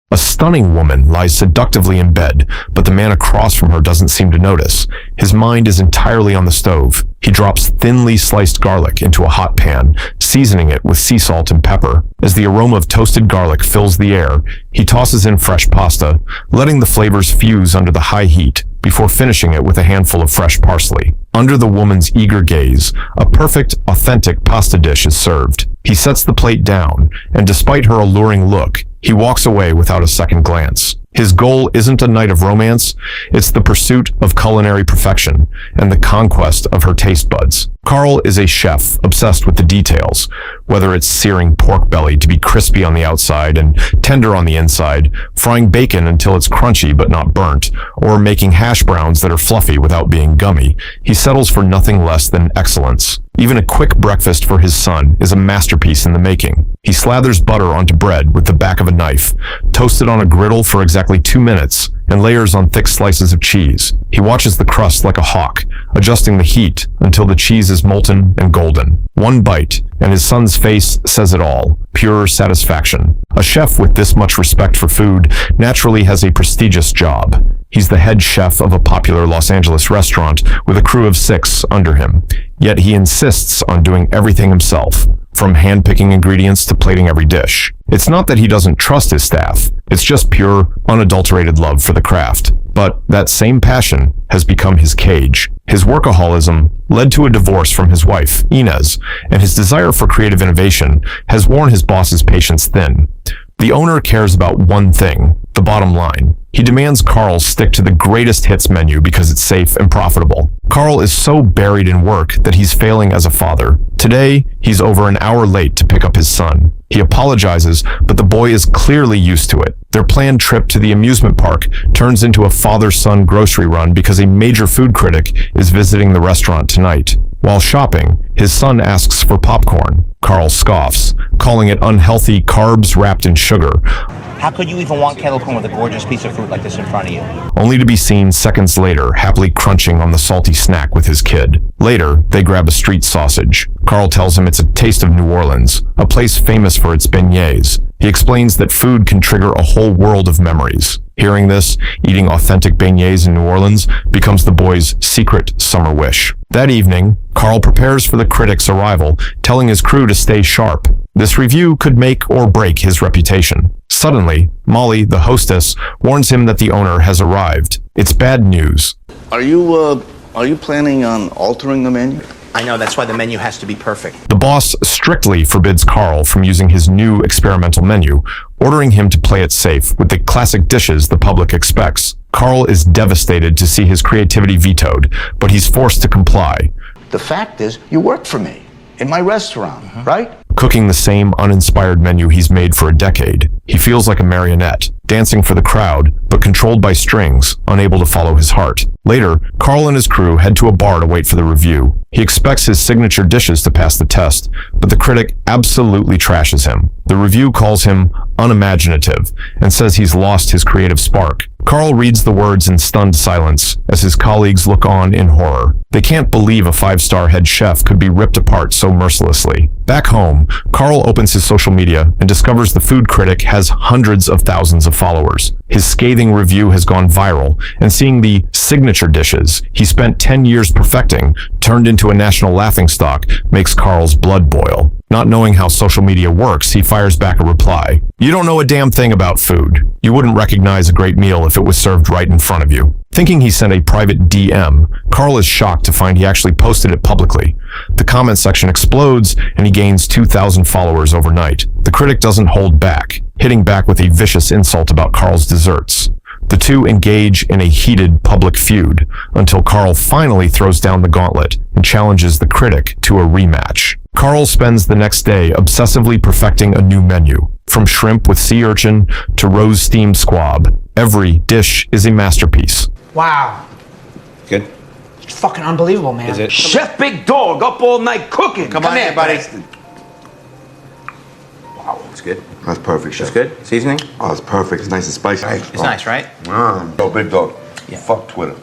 A stunning woman lies seductively in bed, but the man across from her doesn't seem to notice. His mind is entirely on the stove. He drops thinly sliced garlic into a hot pan, seasoning it with sea salt and pepper. As the aroma of toasted garlic fills the air, he tosses in fresh pasta, letting the flavors fuse under the high heat before finishing it with a handful of fresh parsley. Under the woman's eager gaze, a perfect, authentic pasta dish is served. He sets the plate down, and despite her alluring look, he walks away without a second glance. His goal isn't a night of romance, it's the pursuit of culinary perfection and the conquest of her taste buds. Carl is a chef obsessed with the details, whether it's searing pork belly to be crispy on the outside and tender on the inside, frying bacon until it's crunchy but not burnt, or making hash browns that are fluffy without being gummy. He settles for nothing less than excellence. Even a quick breakfast for his son is a masterpiece in the making. He slathers butter onto bread with the back of a knife, toasts it on a griddle for exactly 2 minutes, and layers on thick slices of cheese. He watches the crust like a hawk, adjusting the heat until the cheese is molten and golden. One bite, and his son's face says it all. Pure satisfaction. A chef with this much respect for food naturally has a prestigious job. He's the head chef of a popular Los Angeles restaurant with a crew of 6 under him. Yet he insists on doing everything himself, from hand-picking ingredients to plating every dish. It's not that he doesn't trust his staff. It's just pure, unadulterated love for the craft. But that same passion has become his cage. His workaholism led to a divorce from his wife, Inez, and his desire for creative innovation has worn his boss's patience thin. The owner cares about one thing, the bottom line. He demands Carl stick to the greatest hits menu because it's safe and profitable. Carl is so buried in work that he's failing as a father. Today, he's over an hour late to pick up his son. He apologizes, but the boy is clearly used to it. Their planned trip to the amusement park turns into a father-son grocery run because a major food critic is visiting the restaurant tonight. While shopping, his son asks for popcorn. Carl scoffs, calling it unhealthy carbs wrapped in sugar. How could you even want kettle corn with a gorgeous piece of fruit like this in front of you? Only to be seen seconds later, happily crunching on the salty snack with his kid. Later, they grab a street sausage. Carl tells him it's a taste of New Orleans, a place famous for its beignets. He explains that food can trigger a whole world of memories. Hearing this, eating authentic beignets in New Orleans becomes the boy's secret summer wish. That evening, Carl prepares for the critic's arrival, telling his crew to stay sharp. This review could make or break his reputation. Suddenly, Molly, the hostess, warns him that the owner has arrived. It's bad news. Are you planning on altering the menu? I know, that's why the menu has to be perfect. The boss strictly forbids Carl from using his new experimental menu, ordering him to play it safe with the classic dishes the public expects. Carl is devastated to see his creativity vetoed, but he's forced to comply. The fact is, you work for me in my restaurant, right? Cooking the same uninspired menu he's made for a decade. He feels like a marionette, dancing for the crowd, but controlled by strings, unable to follow his heart. Later, Carl and his crew head to a bar to wait for the review. He expects his signature dishes to pass the test, but the critic absolutely trashes him. The review calls him unimaginative and says he's lost his creative spark. Carl reads the words in stunned silence as his colleagues look on in horror. They can't believe a 5-star head chef could be ripped apart so mercilessly. Back home, Carl opens his social media and discovers the food critic has hundreds of thousands of followers. His scathing review has gone viral, and seeing the signature dishes he spent 10 years perfecting turned into a national laughingstock makes Carl's blood boil. Not knowing how social media works, he fires back a reply. "You don't know a damn thing about food. You wouldn't recognize a great meal if it was served right in front of you." Thinking he sent a private DM, Carl is shocked to find he actually posted it publicly. The comment section explodes, and he gains 2,000 followers overnight. The critic doesn't hold back, hitting back with a vicious insult about Carl's desserts. The two engage in a heated public feud until Carl finally throws down the gauntlet and challenges the critic to a rematch. Carl spends the next day obsessively perfecting a new menu. From shrimp with sea urchin to rose steamed squab, every dish is a masterpiece. Wow. Good. It's fucking unbelievable, man. Is it? Chef Big Dog up all night cooking. Come on here, in, buddy. Wow, it's good. That's perfect, Chef. It's good. Seasoning? Oh, it's perfect. It's nice and spicy. It's nice, right? Yo, Big Dog. Yeah. Fuck Twitter.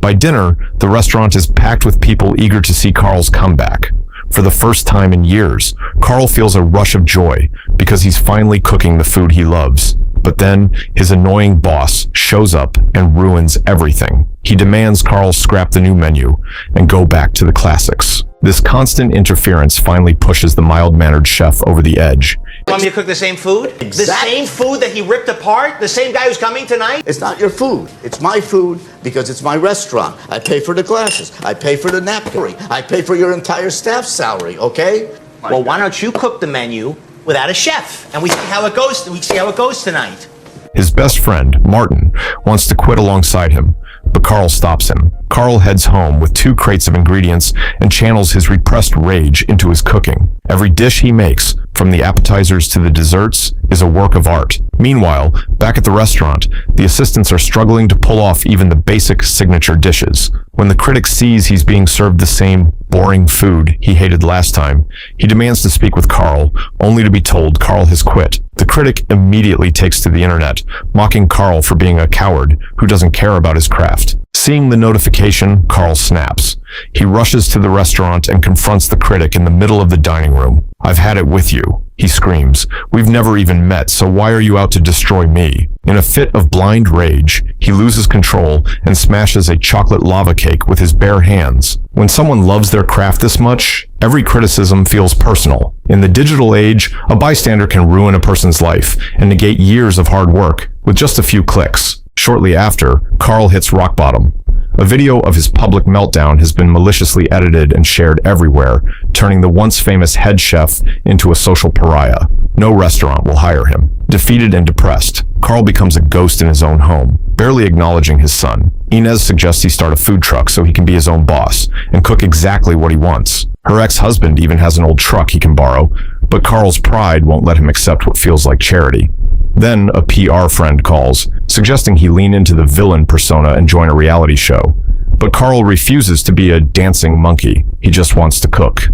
By dinner, the restaurant is packed with people eager to see Carl's comeback. For the first time in years, Carl feels a rush of joy because he's finally cooking the food he loves. But then his annoying boss shows up and ruins everything. He demands Carl scrap the new menu and go back to the classics. This constant interference finally pushes the mild-mannered chef over the edge. Want me to cook the same food? The same food that he ripped apart? The same guy who's coming tonight? It's not your food. It's my food because it's my restaurant. I pay for the glasses. I pay for the napkin. I pay for your entire staff's salary, okay? Well, why don't you cook the menu without a chef? And we see how it goes. We see how it goes tonight. His best friend, Martin, wants to quit alongside him, but Carl stops him. Carl heads home with 2 crates of ingredients and channels his repressed rage into his cooking. Every dish he makes, from the appetizers to the desserts, is a work of art. Meanwhile, back at the restaurant, the assistants are struggling to pull off even the basic signature dishes. When the critic sees he's being served the same boring food he hated last time, he demands to speak with Carl, only to be told Carl has quit. The critic immediately takes to the internet, mocking Carl for being a coward who doesn't care about his craft. Seeing the notification, Carl snaps. He rushes to the restaurant and confronts the critic in the middle of the dining room. "I've had it with you," he screams. "We've never even met, so why are you out to destroy me?" In a fit of blind rage, he loses control and smashes a chocolate lava cake with his bare hands. When someone loves their craft this much, every criticism feels personal. In the digital age, a bystander can ruin a person's life and negate years of hard work with just a few clicks. Shortly after, Carl hits rock bottom. A video of his public meltdown has been maliciously edited and shared everywhere, turning the once famous head chef into a social pariah. No restaurant will hire him. Defeated and depressed, Carl becomes a ghost in his own home, barely acknowledging his son. Inez suggests he start a food truck so he can be his own boss and cook exactly what he wants. Her ex-husband even has an old truck he can borrow, but Carl's pride won't let him accept what feels like charity. Then a PR friend calls, suggesting he lean into the villain persona and join a reality show. But Carl refuses to be a dancing monkey. He just wants to cook.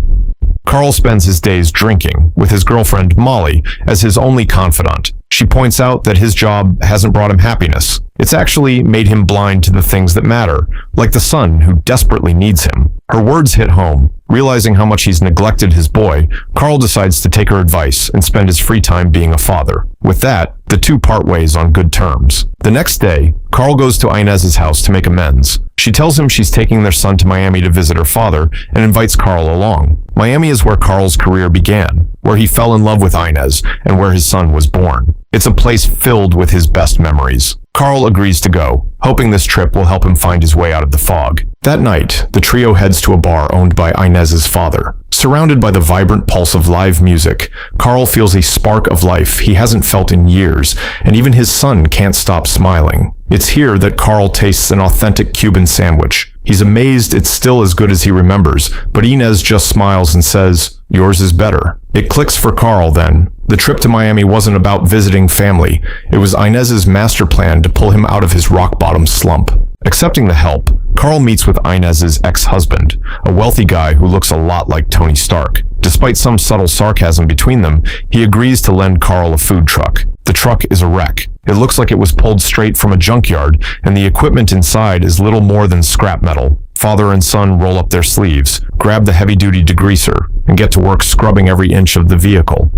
Carl spends his days drinking, with his girlfriend Molly as his only confidant. She points out that his job hasn't brought him happiness. It's actually made him blind to the things that matter, like the son who desperately needs him. Her words hit home. Realizing how much he's neglected his boy, Carl decides to take her advice and spend his free time being a father. With that, the two part ways on good terms. The next day, Carl goes to Inez's house to make amends. She tells him she's taking their son to Miami to visit her father and invites Carl along. Miami is where Carl's career began, where he fell in love with Inez, and where his son was born. It's a place filled with his best memories. Carl agrees to go, hoping this trip will help him find his way out of the fog. That night, the trio heads to a bar owned by Inez's father. Surrounded by the vibrant pulse of live music, Carl feels a spark of life he hasn't felt in years, and even his son can't stop smiling. It's here that Carl tastes an authentic Cuban sandwich. He's amazed it's still as good as he remembers, but Inez just smiles and says, "Yours is better." It clicks for Carl then. The trip to Miami wasn't about visiting family. It was Inez's master plan to pull him out of his rock-bottom slump. Accepting the help, Carl meets with Inez's ex-husband, a wealthy guy who looks a lot like Tony Stark. Despite some subtle sarcasm between them, he agrees to lend Carl a food truck. The truck is a wreck. It looks like it was pulled straight from a junkyard, and the equipment inside is little more than scrap metal. Father and son roll up their sleeves, grab the heavy-duty degreaser, and get to work scrubbing every inch of the vehicle.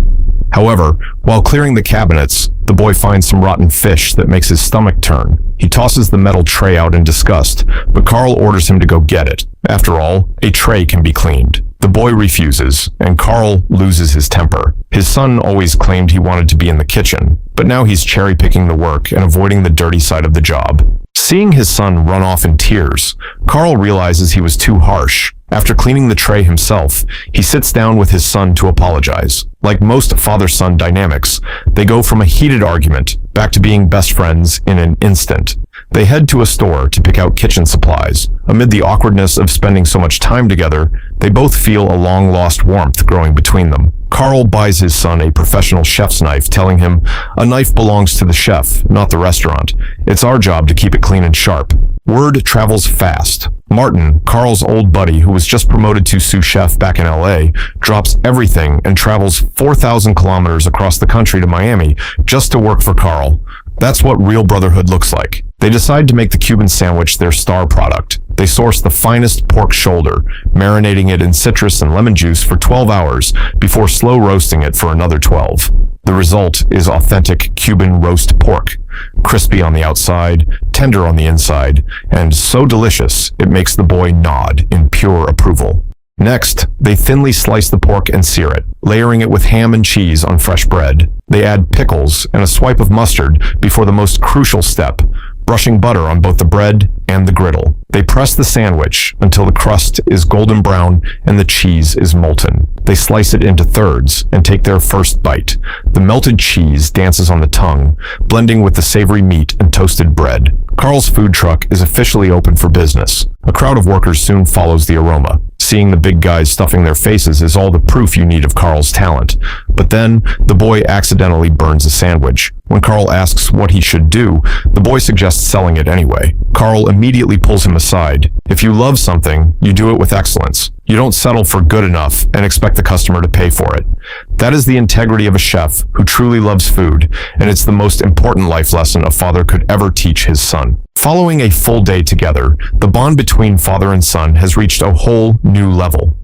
However, while clearing the cabinets, the boy finds some rotten fish that makes his stomach turn. He tosses the metal tray out in disgust, but Carl orders him to go get it. After all, a tray can be cleaned. The boy refuses, and Carl loses his temper. His son always claimed he wanted to be in the kitchen, but now he's cherry-picking the work and avoiding the dirty side of the job. Seeing his son run off in tears, Carl realizes he was too harsh. After cleaning the tray himself, he sits down with his son to apologize. Like most father-son dynamics, they go from a heated argument back to being best friends in an instant. They head to a store to pick out kitchen supplies. Amid the awkwardness of spending so much time together, they both feel a long-lost warmth growing between them. Carl buys his son a professional chef's knife, telling him, "A knife belongs to the chef, not the restaurant. It's our job to keep it clean and sharp." Word travels fast. Martin, Carl's old buddy who was just promoted to sous chef back in LA, drops everything and travels 4,000 kilometers across the country to Miami just to work for Carl. That's what real brotherhood looks like. They decide to make the Cuban sandwich their star product. They source the finest pork shoulder, marinating it in citrus and lemon juice for 12 hours before slow roasting it for another 12. The result is authentic Cuban roast pork, crispy on the outside, tender on the inside, and so delicious it makes the boy nod in pure approval. Next, they thinly slice the pork and sear it, layering it with ham and cheese on fresh bread. They add pickles and a swipe of mustard before the most crucial step, brushing butter on both the bread and the griddle. They press the sandwich until the crust is golden brown and the cheese is molten. They slice it into thirds and take their first bite. The melted cheese dances on the tongue, blending with the savory meat and toasted bread. Carl's food truck is officially open for business. A crowd of workers soon follows the aroma. Seeing the big guys stuffing their faces is all the proof you need of Carl's talent. But then, the boy accidentally burns a sandwich. When Carl asks what he should do, the boy suggests selling it anyway. Carl immediately pulls him aside. If you love something, you do it with excellence. You don't settle for good enough and expect the customer to pay for it. That is the integrity of a chef who truly loves food, and it's the most important life lesson a father could ever teach his son. Following a full day together, the bond between father and son has reached a whole new level.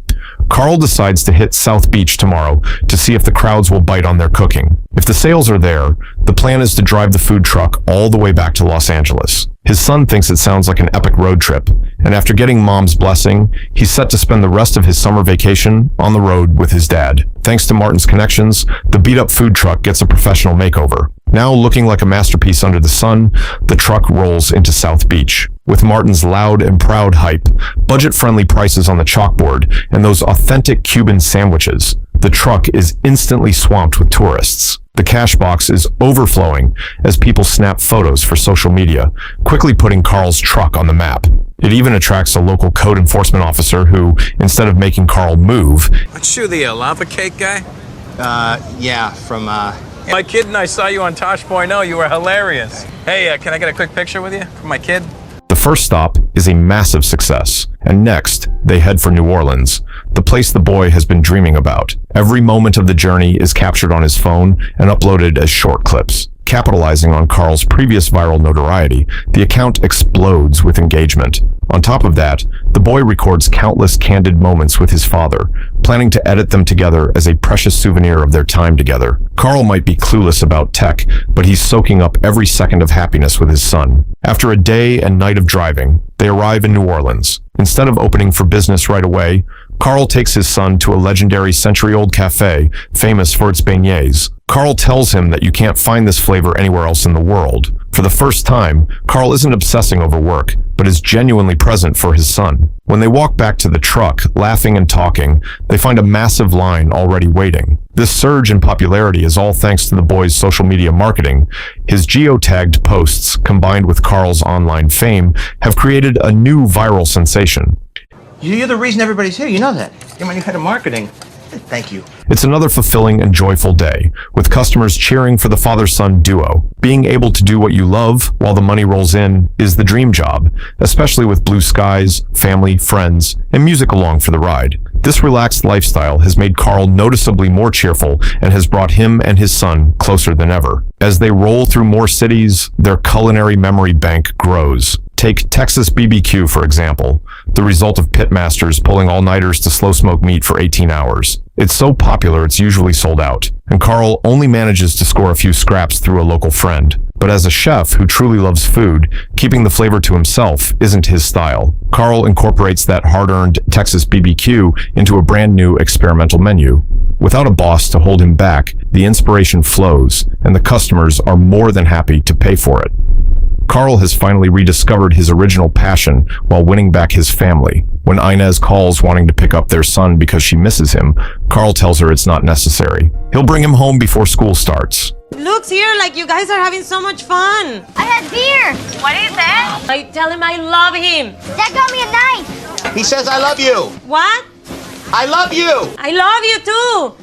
Carl decides to hit South Beach tomorrow to see if the crowds will bite on their cooking. If the sales are there, the plan is to drive the food truck all the way back to Los Angeles. His son thinks it sounds like an epic road trip, and after getting mom's blessing, he's set to spend the rest of his summer vacation on the road with his dad. Thanks to Martin's connections, the beat-up food truck gets a professional makeover. Now looking like a masterpiece under the sun, the truck rolls into South Beach. With Martin's loud and proud hype, budget-friendly prices on the chalkboard, and those authentic Cuban sandwiches, the truck is instantly swamped with tourists. The cash box is overflowing as people snap photos for social media, quickly putting Carl's truck on the map. It even attracts a local code enforcement officer who, instead of making Carl move, Aren't you the lava cake guy? Yeah, from, My kid and I saw you on Tosh.0. You were hilarious. Hey, can I get a quick picture with you for my kid? the first stop is a massive success, and next, they head for New Orleans, the place the boy has been dreaming about. Every moment of the journey is captured on his phone and uploaded as short clips. Capitalizing on Carl's previous viral notoriety, the account explodes with engagement. On top of that, the boy records countless candid moments with his father, planning to edit them together as a precious souvenir of their time together. Carl might be clueless about tech, but he's soaking up every second of happiness with his son. After a day and night of driving, they arrive in New Orleans. Instead of opening for business right away, Carl takes his son to a legendary century-old cafe famous for its beignets. Carl tells him that you can't find this flavor anywhere else in the world. For the first time, Carl isn't obsessing over work, but is genuinely present for his son. When they walk back to the truck, laughing and talking, they find a massive line already waiting. This surge in popularity is all thanks to the boy's social media marketing. His geotagged posts, combined with Carl's online fame, have created a new viral sensation. You're the reason everybody's here. You know that. You're my new head of marketing. Thank you. It's another fulfilling and joyful day, with customers cheering for the father-son duo. Being able to do what you love while the money rolls in is the dream job, especially with blue skies, family, friends, and music along for the ride. This relaxed lifestyle has made Carl noticeably more cheerful and has brought him and his son closer than ever. As they roll through more cities, their culinary memory bank grows. Take Texas BBQ, for example, the result of pitmasters pulling all-nighters to slow-smoke meat for 18 hours. It's so popular it's usually sold out, and Carl only manages to score a few scraps through a local friend. But as a chef who truly loves food, keeping the flavor to himself isn't his style. Carl incorporates that hard-earned Texas BBQ into a brand new experimental menu. Without a boss to hold him back, the inspiration flows, and the customers are more than happy to pay for it. Carl has finally rediscovered his original passion while winning back his family. When Inez calls wanting to pick up their son because she misses him, Carl tells her it's not necessary. He'll bring him home before school starts. Looks here like you guys are having so much fun. I had beer. What is that? I tell him I love him. Dad got me a knife. He says I love you. What? I love you. I love you too.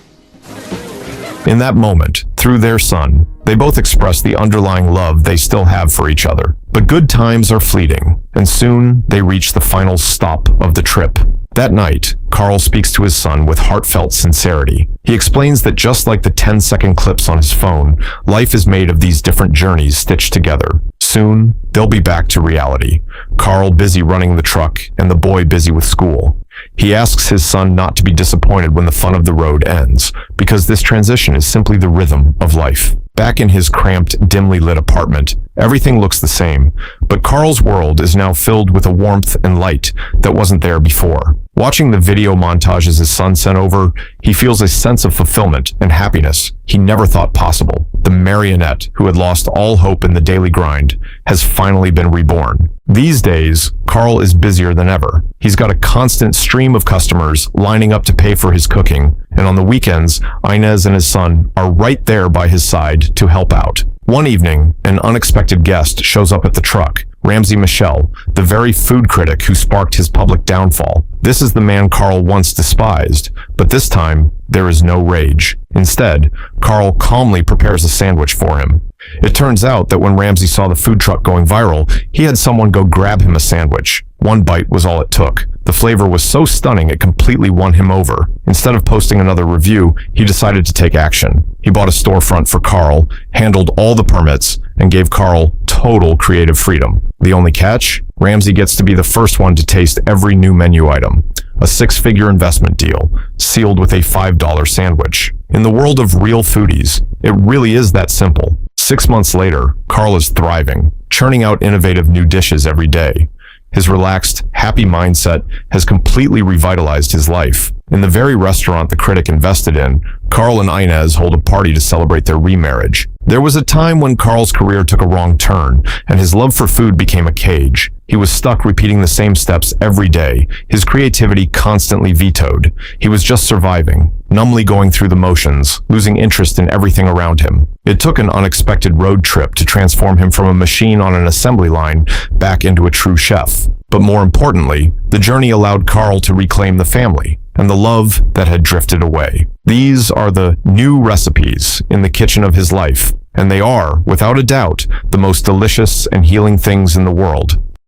In that moment, through their son, they both express the underlying love they still have for each other. But good times are fleeting, and soon they reach the final stop of the trip. That night, Carl speaks to his son with heartfelt sincerity. He explains that just like the 10-second clips on his phone, life is made of these different journeys stitched together. Soon, they'll be back to reality. Carl busy running the truck and the boy busy with school. He asks his son not to be disappointed when the fun of the road ends, because this transition is simply the rhythm of life. Back in his cramped, dimly lit apartment, everything looks the same, but Carl's world is now filled with a warmth and light that wasn't there before. Watching the video montages his son sent over, he feels a sense of fulfillment and happiness he never thought possible. The marionette who had lost all hope in the daily grind has finally been reborn. These days, Carl is busier than ever. He's got a constant stream of customers lining up to pay for his cooking, and on the weekends, Inez and his son are right there by his side to help out. One evening, an unexpected guest shows up at the truck, Ramsey Michel, the very food critic who sparked his public downfall. This is the man Carl once despised, but this time, there is no rage. Instead, Carl calmly prepares a sandwich for him. It turns out that when Ramsey saw the food truck going viral, he had someone go grab him a sandwich. One bite was all it took. The flavor was so stunning it completely won him over. Instead of posting another review, he decided to take action. He bought a storefront for Carl, handled all the permits, and gave Carl total creative freedom. The only catch? Ramsey gets to be the first one to taste every new menu item. A six-figure investment deal, sealed with a $5 sandwich. In the world of real foodies, it really is that simple. 6 months later, Carl is thriving, churning out innovative new dishes every day. His relaxed, happy mindset has completely revitalized his life. In the very restaurant the critic invested in, Carl and Inez hold a party to celebrate their remarriage. There was a time when Carl's career took a wrong turn, and his love for food became a cage. He was stuck repeating the same steps every day, his creativity constantly vetoed. He was just surviving, numbly going through the motions, losing interest in everything around him. It took an unexpected road trip to transform him from a machine on an assembly line back into a true chef. But more importantly, the journey allowed Carl to reclaim the family and the love that had drifted away. These are the new recipes in the kitchen of his life, and they are, without a doubt, the most delicious and healing things in the world.